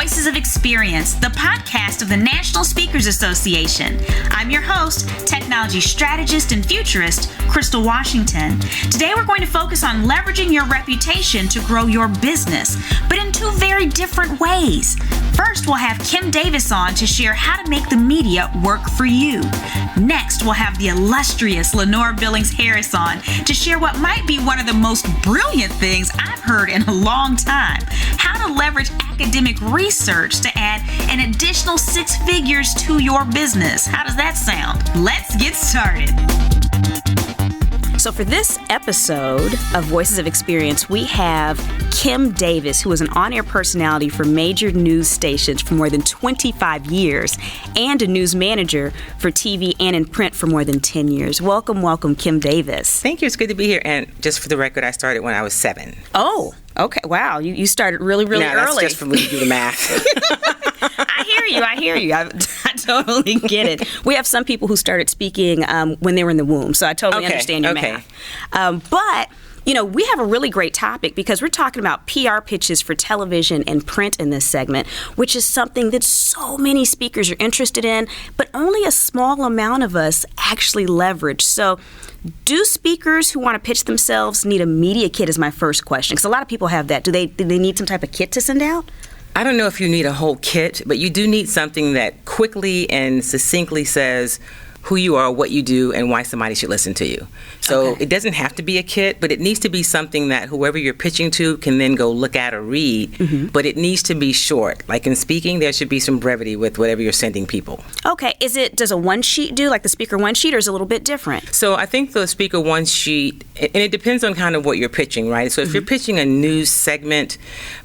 Voices of Experience, the podcast of the National Speakers Association. I'm your host, technology strategist and futurist, Crystal Washington. Today we're going to focus on leveraging your reputation to grow your business, but in two very different ways. First, we'll have Kim Davis on to share how to make the media work for you. Next, we'll have the illustrious Lenora Billings-Harris on to share what might be one of the most brilliant things I've heard in a long time: how to leverage academic research to add an additional 6 figures to your business. How does that sound? Let's get started. So for this episode of Voices of Experience, we have Kim Davis, who is an on-air personality for major news stations for more than 25 years and a news manager for TV and in print for more than 10 years. Welcome, Kim Davis. Thank you. It's good to be here. And just for the record, I started when I was 7. Oh, okay. Wow. You started really early. That's just for me to do the math. I hear you. I totally get it. We have some people who started speaking when they were in the womb, so I totally understand your math. But we have a really great topic because we're talking about PR pitches for television and print in this segment, which is something that so many speakers are interested in, but only a small amount of us actually leverage. So do speakers who want to pitch themselves need a media kit is my first question, because a lot of people have that. Do they need some type of kit to send out? I don't know if you need a whole kit, but you do need something that quickly and succinctly says who you are, what you do, and why somebody should listen to you. So It doesn't have to be a kit, but it needs to be something that whoever you're pitching to can then go look at or read, but it needs to be short. Like in speaking, there should be some brevity with whatever you're sending people. Okay. Does a one sheet do, like the speaker one sheet, or is it a little bit different? So I think the speaker one sheet, and it depends on kind of what you're pitching, right? So if you're pitching a news segment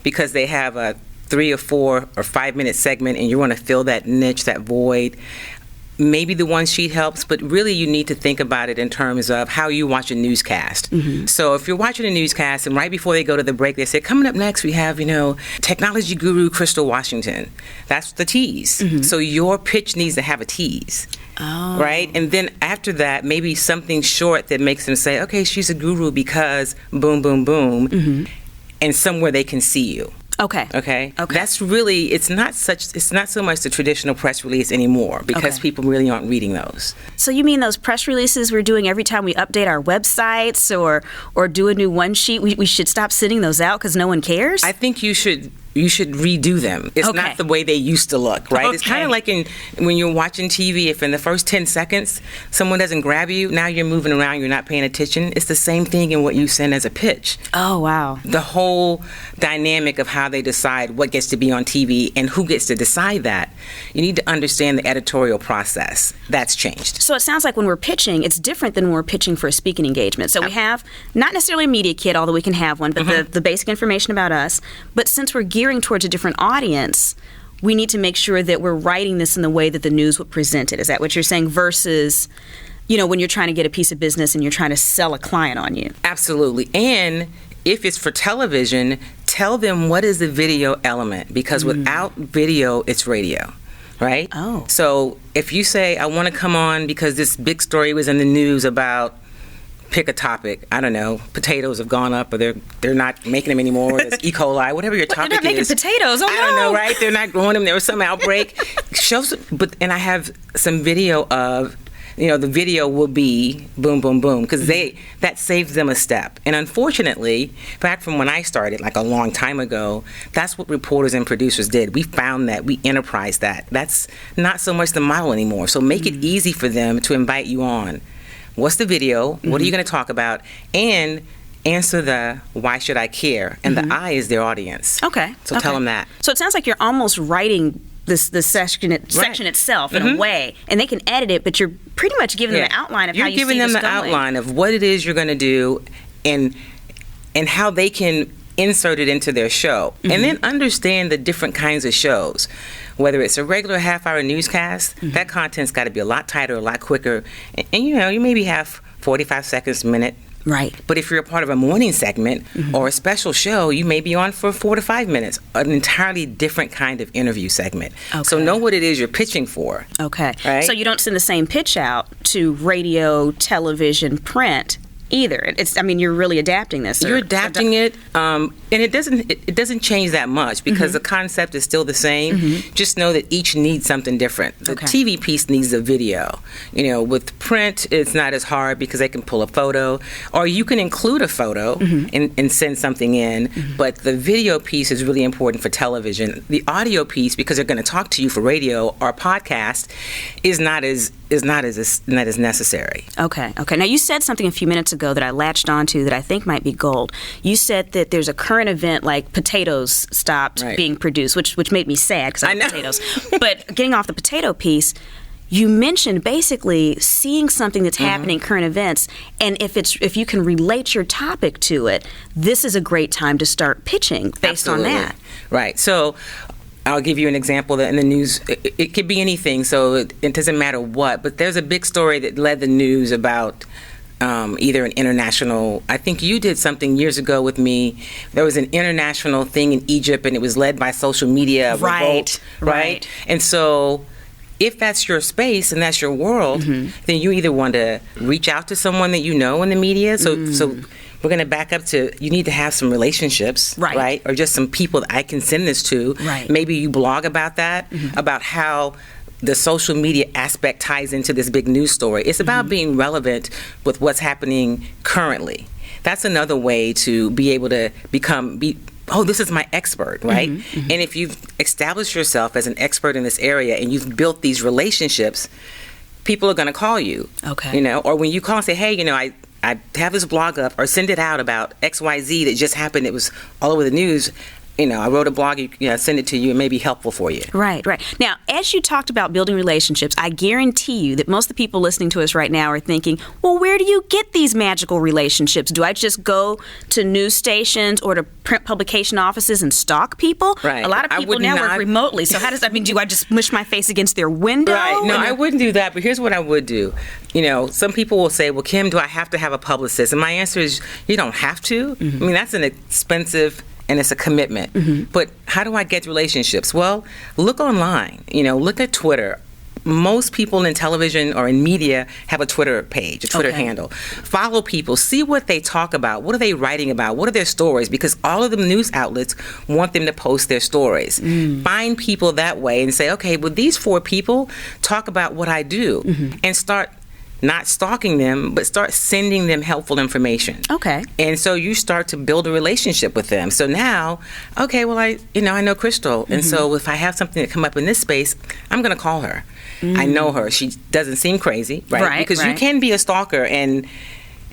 because they have a 3 or 4 or 5 minute segment and you want to fill that niche, that void, maybe the one sheet helps, but really you need to think about it in terms of how you watch a newscast. So if you're watching a newscast and right before they go to the break, they say, coming up next we have, technology guru Crystal Washington. That's the tease. So your pitch needs to have a tease. Oh. Right? And then after that, maybe something short that makes them say, okay, she's a guru because boom, boom, boom, and somewhere they can see you. Okay. That's really, it's not so much the traditional press release anymore because people really aren't reading those. So you mean those press releases we're doing every time we update our websites or do a new one sheet, we should stop sending those out because no one cares? I think you should redo them. It's not the way they used to look, right? It's kind of like when you're watching TV, if in the first 10 seconds someone doesn't grab you, now you're moving around, you're not paying attention. It's the same thing in what you send as a pitch. Oh, wow. The whole dynamic of how they decide what gets to be on TV and who gets to decide that. You need to understand the editorial process. That's changed. So it sounds like when we're pitching, it's different than when we're pitching for a speaking engagement. So we have not necessarily a media kit, although we can have one, but the basic information about us. But since we're gearing towards a different audience, we need to make sure that we're writing this in the way that the news would present it. Is that what you're saying? Versus, when you're trying to get a piece of business and you're trying to sell a client on you. Absolutely. And if it's for television, tell them what is the video element, because without video, it's radio. Right? Oh. So if you say, I want to come on because this big story was in the news about, pick a topic, I don't know, potatoes have gone up or they're not making them anymore, or there's E. coli, whatever your topic is. They're not making potatoes, I don't know, right? They're not growing them, there was some outbreak. And I have some video of, the video will be boom, boom, boom, because that saves them a step. And unfortunately, back from when I started, like a long time ago, that's what reporters and producers did. We found that, we enterprised that. That's not so much the model anymore. So make it easy for them to invite you on. What's the video? What are you going to talk about? And answer the why should I care? And the I is their audience. Okay. So tell them that. So it sounds like you're almost writing the section itself in a way, and they can edit it, but you're pretty much giving them an outline of how you see this going. You're giving them the outline of what it is you're going to do and how they can insert it into their show. And then understand the different kinds of shows. Whether it's a regular half-hour newscast, that content's got to be a lot tighter, a lot quicker. And you maybe have 45 seconds, a minute. Right. But if you're a part of a morning segment or a special show, you may be on for 4 to 5 minutes, an entirely different kind of interview segment. Okay. So know what it is you're pitching for. Okay. Right? So you don't send the same pitch out to radio, television, print either. You're really adapting this. You're adapting it, and it doesn't change that much because the concept is still the same. Just know that each needs something different. The TV piece needs a video. With print, it's not as hard because they can pull a photo, or you can include a photo and send something in. But the video piece is really important for television. The audio piece, because they're going to talk to you for radio or podcast, is not as necessary. Okay. Now, you said something a few minutes ago that I latched onto that I think might be gold. You said that there's a current event like potatoes stopped being produced, which made me sad because I love potatoes. But getting off the potato piece, you mentioned basically seeing something that's happening, current events, and if you can relate your topic to it, this is a great time to start pitching based on that. Right. So I'll give you an example that in the news, it could be anything, so it doesn't matter what, but there's a big story that led the news about either an international, I think you did something years ago with me. There was an international thing in Egypt, and it was led by social media. Revolt, right? And so if that's your space and that's your world, then you either want to reach out to someone that you know in the media. So we're going to back up to, you need to have some relationships, right? Or just some people that I can send this to. Right. Maybe you blog about that, about how the social media aspect ties into this big news story. It's about being relevant with what's happening currently. That's another way to be able to this is my expert, right? And if you've established yourself as an expert in this area and you've built these relationships, people are going to call you. Okay. Or when you call and say, hey, I have this blog up, or send it out about XYZ that just happened. It was all over the news. I wrote a blog, send it to you, it may be helpful for you. Right. Now, as you talked about building relationships, I guarantee you that most of the people listening to us right now are thinking, well, where do you get these magical relationships? Do I just go to news stations or to print publication offices and stalk people? Right. A lot of people now work remotely, so do I just mush my face against their window? Right. No, I wouldn't do that, but here's what I would do. Some people will say, well, Kim, do I have to have a publicist? And my answer is, you don't have to. That's an expensive, and it's a commitment. But how do I get relationships? Well, look online. Look at Twitter. Most people in television or in media have a Twitter page, a Twitter handle. Follow people. See what they talk about. What are they writing about? What are their stories? Because all of the news outlets want them to post their stories. Find people that way and say, okay, well, these 4 people talk about what I do. And start not stalking them, but start sending them helpful information. Okay. And so you start to build a relationship with them. So now, okay, well, I know Crystal. And so if I have something that come up in this space, I'm going to call her. I know her. She doesn't seem crazy, right? Because you can be a stalker and,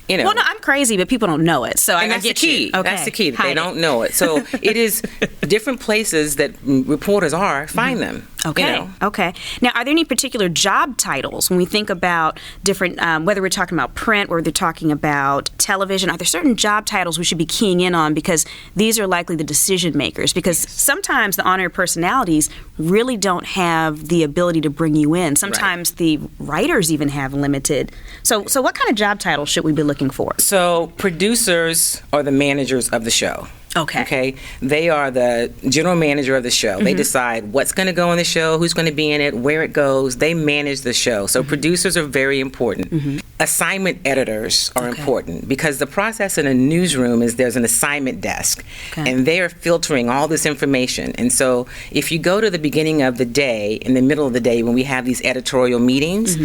Well, no, I'm crazy, but people don't know it. So and that's the key. Okay. That's the key. That they don't know it. So it is different places that reporters are. Find them. Okay. Okay. Now, are there any particular job titles when we think about different, whether we're talking about print or they're talking about television, are there certain job titles we should be keying in on because these are likely the decision makers? Because sometimes the on-air personalities really don't have the ability to bring you in. Sometimes the writers even have limited. So what kind of job titles should we be looking for? So producers are the managers of the show. Okay. They are the general manager of the show. They decide what's going to go on the show, who's going to be in it, where it goes. They manage the show. So producers are very important. Assignment editors are important because the process in a newsroom is there's an assignment desk and they are filtering all this information. And so if you go to the beginning of the day, in the middle of the day when we have these editorial meetings,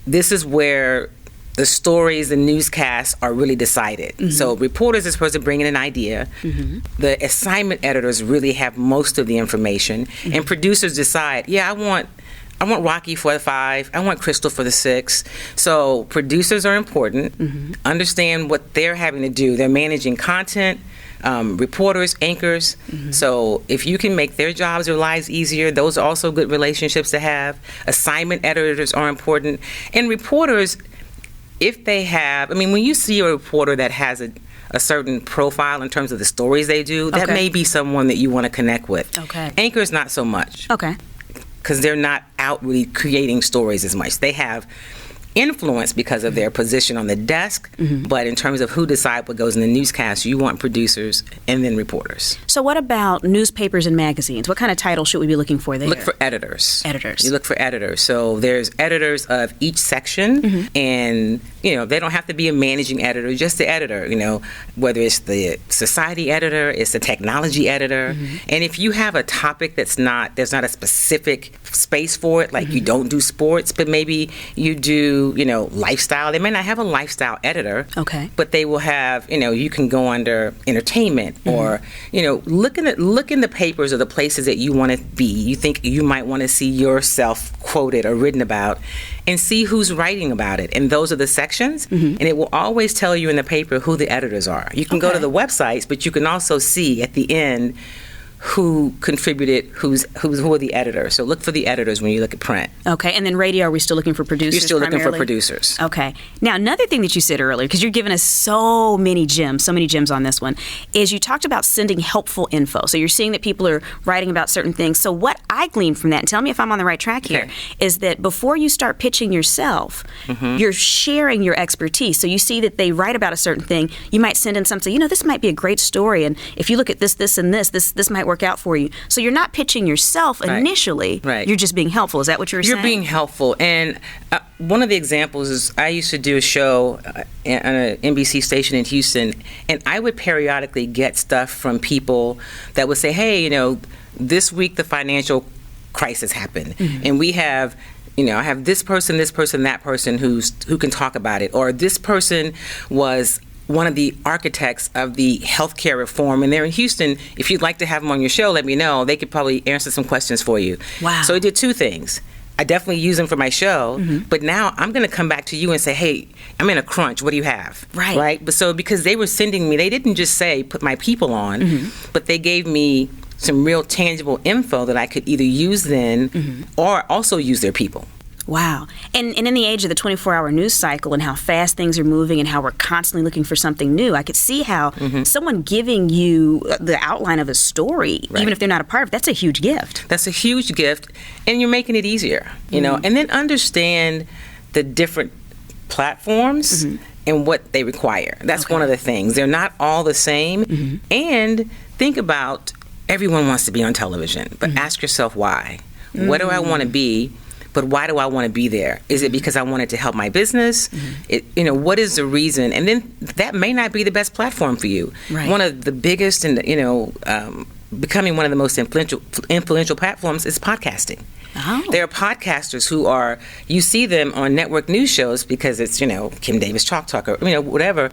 this is where the stories, the newscasts are really decided. So reporters are supposed to bring in an idea. The assignment editors really have most of the information. And producers decide, I want Rocky for the 5. I want Crystal for the 6. So producers are important. Understand what they're having to do. They're managing content, reporters, anchors. So if you can make their jobs, their lives easier, those are also good relationships to have. Assignment editors are important. And reporters, if they have, when you see a reporter that has a certain profile in terms of the stories they do, that may be someone that you want to connect with. Anchors, not so much. Because they're not out really creating stories as much. They have, influence because of their position on the desk, but in terms of who decide what goes in the newscast, you want producers and then reporters. So what about newspapers and magazines? What kind of title should we be looking for there? Look for editors. Editors. You look for editors. So there's editors of each section, and they don't have to be a managing editor, just the editor. Whether it's the society editor, it's the technology editor, and if you have a topic there's not a specific space for it, like you don't do sports, but maybe you do lifestyle. They may not have a lifestyle editor, but they will have you can go under entertainment or look in the papers or the places that you want to be. You think you might want to see yourself quoted or written about, and see who's writing about it. And those are the sections, and it will always tell you in the paper who the editors are. You can go to the websites, but you can also see at the end who contributed, who are the editors. So look for the editors when you look at print. Okay, and then radio, are we still looking for producers? You're still primarily? Looking for producers. Okay. Now, another thing that you said earlier, because you're giving us so many gems on this one, is you talked about sending helpful info. So you're seeing that people are writing about certain things. So what I gleaned from that, and tell me if I'm on the right track here, is that before you start pitching yourself, you're sharing your expertise. So you see that they write about a certain thing, you might send in something, this might be a great story, and if you look at this, and this might work out for you. So you're not pitching yourself initially. Right. You're just being helpful. Is that what you're saying? You're being helpful. And one of the examples is I used to do a show on an NBC station in Houston, and I would periodically get stuff from people that would say, hey, this week the financial crisis happened, and we have I have this person, that person who can talk about it, or this person was one of the architects of the healthcare reform, and they're in Houston. If you'd like to have them on your show, let me know. They could probably answer some questions for you. Wow. So I did two things. I definitely use them for my show, but now I'm going to come back to you and say, hey, I'm in a crunch. What do you have? Right? But so because they were sending me, they didn't just say, put my people on, but they gave me some real tangible info that I could either use then or also use their people. Wow. And in the age of the 24-hour news cycle and how fast things are moving and how we're constantly looking for something new, I could see how someone giving you the outline of a story, even if they're not a part of it, that's a huge gift. That's a huge gift, and you're making it easier, and then understand the different platforms and what they require. That's one of the things. They're not all the same. And think about, everyone wants to be on television, but ask yourself why. What do I want to be? But why do I want to be there? Is it because I wanted to help my business? What is the reason? And then that may not be the best platform for you. Right. One of the biggest and becoming one of the most influential platforms is podcasting. Oh. There are podcasters who you see them on network news shows because it's Kim Davis Talk or whatever,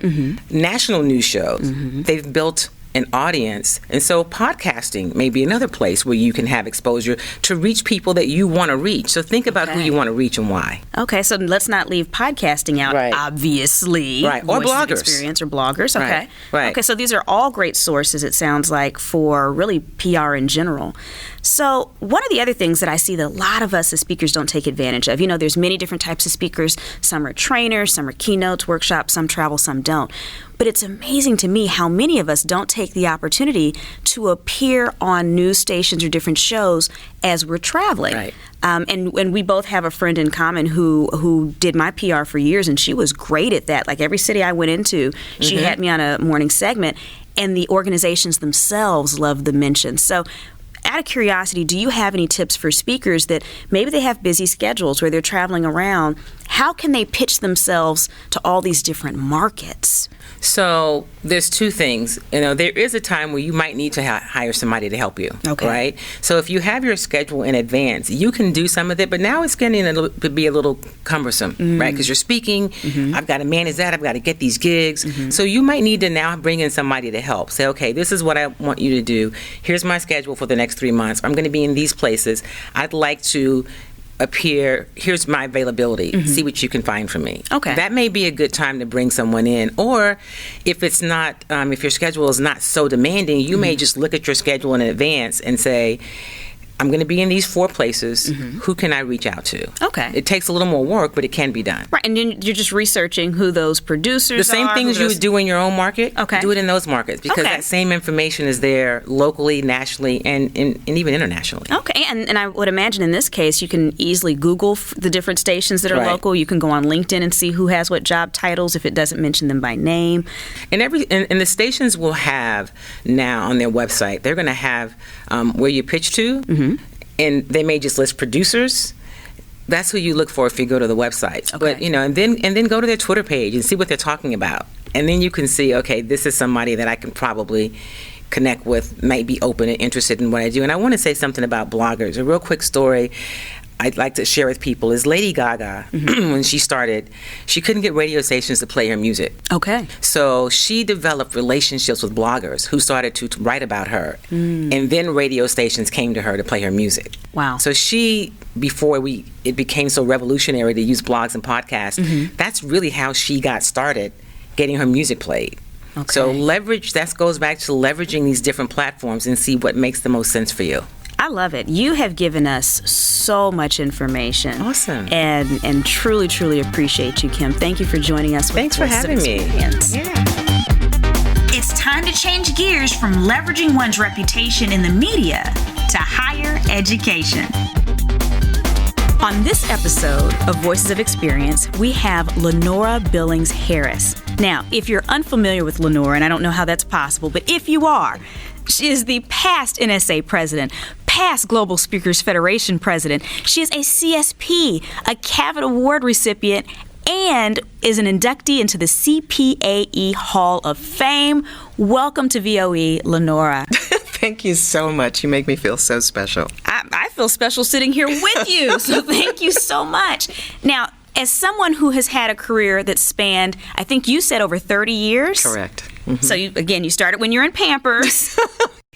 national news shows. They've built an audience, and so podcasting may be another place where you can have exposure to reach people that you want to reach. So think about who you want to reach and why. Okay, so let's not leave podcasting out, obviously. Right, or bloggers. Experience or bloggers, okay. Right. Okay, so these are all great sources, it sounds like, for really PR in general. So one of the other things that I see that a lot of us as speakers don't take advantage of, there's many different types of speakers. Some are trainers, some are keynotes, workshops, some travel, some don't. But it's amazing to me how many of us don't take the opportunity to appear on news stations or different shows as we're traveling. Right. And we both have a friend in common who did my PR for years, and she was great at that. Like every city I went into, she had me on a morning segment, and the organizations themselves loved the mention. So out of curiosity, do you have any tips for speakers that maybe they have busy schedules where they're traveling around? How can they pitch themselves to all these different markets? So there's two things. There is a time where you might need to hire somebody to help you, right? So if you have your schedule in advance, you can do some of it, but now it's getting to be a little cumbersome, right? Because you're speaking, I've got to manage that, I've got to get these gigs. So you might need to now bring in somebody to help. Say, okay, this is what I want you to do. Here's my schedule for the next 3 months. I'm going to be in these places. I'd like to appear, here's my availability, see what you can find for me. Okay. That may be a good time to bring someone in. Or if it's not, if your schedule is not so demanding, you may just look at your schedule in advance and say, I'm going to be in these 4 places. Who can I reach out to? Okay. It takes a little more work, but it can be done. Right, and then you're just researching who those producers are. The same things you would do in your own market, Okay. do it in those markets, because that same information is there locally, nationally, and even internationally. Okay, and I would imagine in this case you can easily Google the different stations that are local. You can go on LinkedIn and see who has what job titles if it doesn't mention them by name. And the stations will have now on their website, they're going to have where you pitch to, and they may just list producers. That's who you look for if you go to the website. Okay. But and then go to their Twitter page and see what they're talking about, and then you can see, okay, this is somebody that I can probably connect with, might be open and interested in what I do. And I want to say something about bloggers. A real quick story I'd like to share with people is Lady Gaga, when she started, she couldn't get radio stations to play her music. Okay. So she developed relationships with bloggers who started to write about her. And then radio stations came to her to play her music. Wow. So she, before it became so revolutionary to use blogs and podcasts, that's really how she got started getting her music played. Okay. So that goes back to leveraging these different platforms and see what makes the most sense for you. I love it. You have given us so much information. Awesome. And truly, truly appreciate you, Kim. Thank you for joining us. Thanks for having me. Yeah. It's time to change gears from leveraging one's reputation in the media to higher education. On this episode of Voices of Experience, we have Lenora Billings-Harris. Now, if you're unfamiliar with Lenora, and I don't know how that's possible, but if you are, she is the past NSA president, past Global Speakers Federation president. She is a CSP, a Cavett Award recipient, and is an inductee into the CPAE Hall of Fame. Welcome to VOE, Lenora. Thank you so much. You make me feel so special. I feel special sitting here with you, so thank you so much. Now, as someone who has had a career that spanned, I think you said over 30 years? Correct. So, you started when you're in Pampers.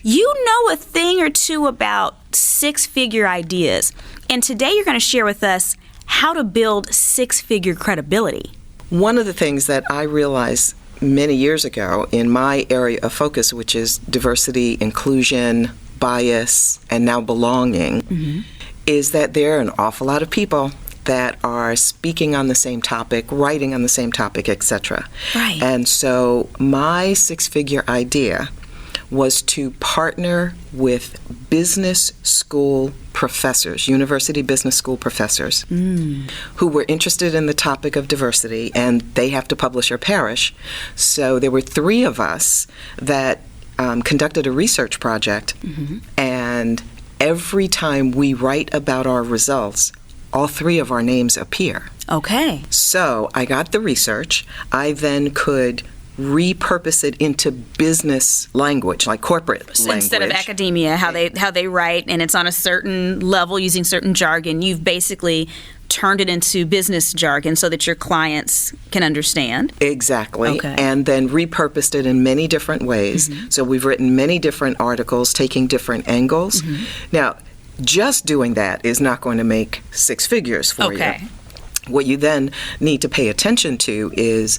You know a thing or two about 6-figure ideas. And today you're going to share with us how to build 6-figure credibility. One of the things that I realized many years ago in my area of focus, which is diversity, inclusion, bias, and now belonging, is that there are an awful lot of people that are speaking on the same topic, writing on the same topic, etc. Right. And so my 6-figure idea was to partner with business school professors, university business school professors, who were interested in the topic of diversity, and they have to publish or perish. So there were 3 of us that conducted a research project, and every time we write about our results, all 3 of our names appear. Okay. So I got the research. I then could repurpose it into business language, like corporate language. Instead of academia, how they write, and it's on a certain level using certain jargon, you've basically turned it into business jargon so that your clients can understand. Exactly. Okay. And then repurposed it in many different ways. So we've written many different articles taking different angles. Now, just doing that is not going to make 6 figures for you. What you then need to pay attention to is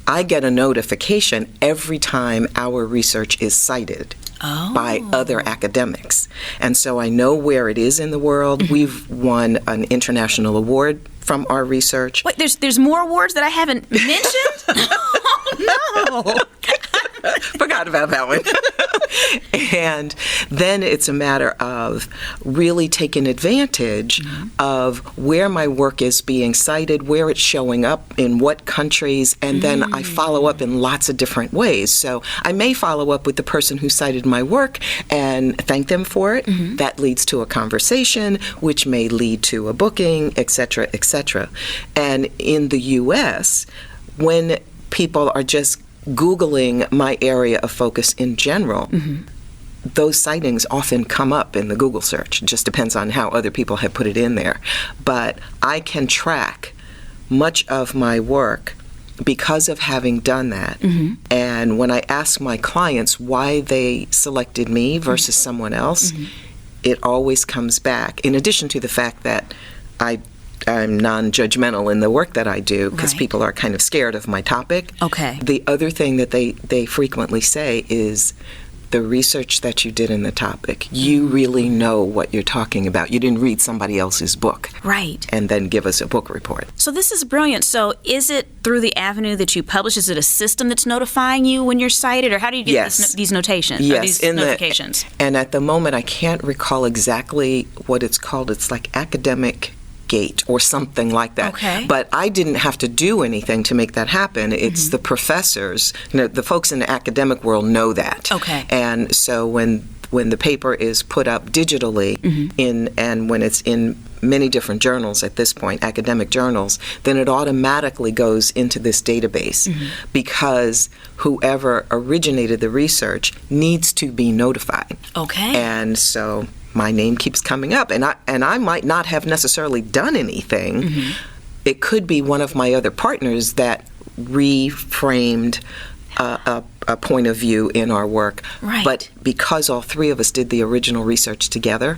I get a notification every time our research is cited by other academics. And so I know where it is in the world. We've won an international award from our research. Wait, there's more awards that I haven't mentioned? Oh, no. Forgot about that one. And then it's a matter of really taking advantage of where my work is being cited, where it's showing up, in what countries, and then I follow up in lots of different ways. So I may follow up with the person who cited my work and thank them for it. That leads to a conversation, which may lead to a booking, et cetera, et cetera. And in the U.S., when people are just Googling my area of focus in general, those sightings often come up in the Google search. It just depends on how other people have put it in there. But I can track much of my work because of having done that. And when I ask my clients why they selected me versus someone else, it always comes back, in addition to the fact that I'm non-judgmental in the work that I do because people are kind of scared of my topic. Okay. The other thing that they frequently say is, the research that you did in the topic. You really know what you're talking about. You didn't read somebody else's book. Right. And then give us a book report. So this is brilliant. So is it through the avenue that you publish? Is it a system that's notifying you when you're cited? Or how do you get these notations? Yes. Or these notifications? And at the moment, I can't recall exactly what it's called. It's like Academic Gate or something like that. Okay. But I didn't have to do anything to make that happen. It's the professors, the folks in the academic world know that. Okay. And so when the paper is put up digitally and when it's in many different journals at this point, academic journals, then it automatically goes into this database because whoever originated the research needs to be notified. Okay. And so my name keeps coming up, and I might not have necessarily done anything. It could be one of my other partners that reframed a point of view in our work. Right. But because all three of us did the original research together,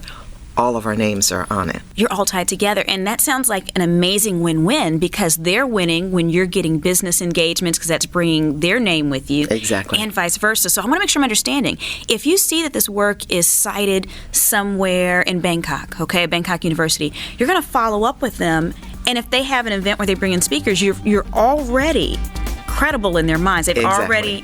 all of our names are on it. You're all tied together, and that sounds like an amazing win-win because they're winning when you're getting business engagements because that's bringing their name with you. Exactly. And vice versa. So I want to make sure I'm understanding. If you see that this work is cited somewhere in Bangkok, Bangkok University, you're going to follow up with them, and if they have an event where they bring in speakers, you're already credible in their minds. They've already,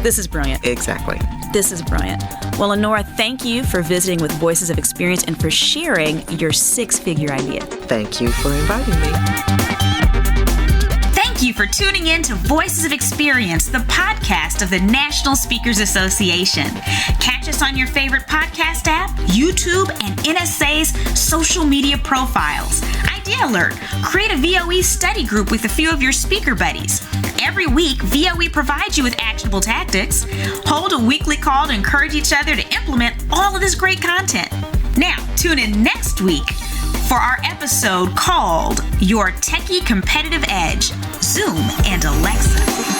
this is brilliant. Exactly. This is brilliant. Well, Lenora, thank you for visiting with Voices of Experience and for sharing your six-figure idea. Thank you for inviting me. Thank you for tuning in to Voices of Experience, the podcast of the National Speakers Association. Catch us on your favorite podcast app, YouTube, and NSA's social media profiles. Idea Alert. Create a VOE study group with a few of your speaker buddies. Every week, VOE provides you with actionable tactics. Hold a weekly call to encourage each other to implement all of this great content. Now, tune in next week for our episode called Your Techie Competitive Edge, Zoom and Alexa.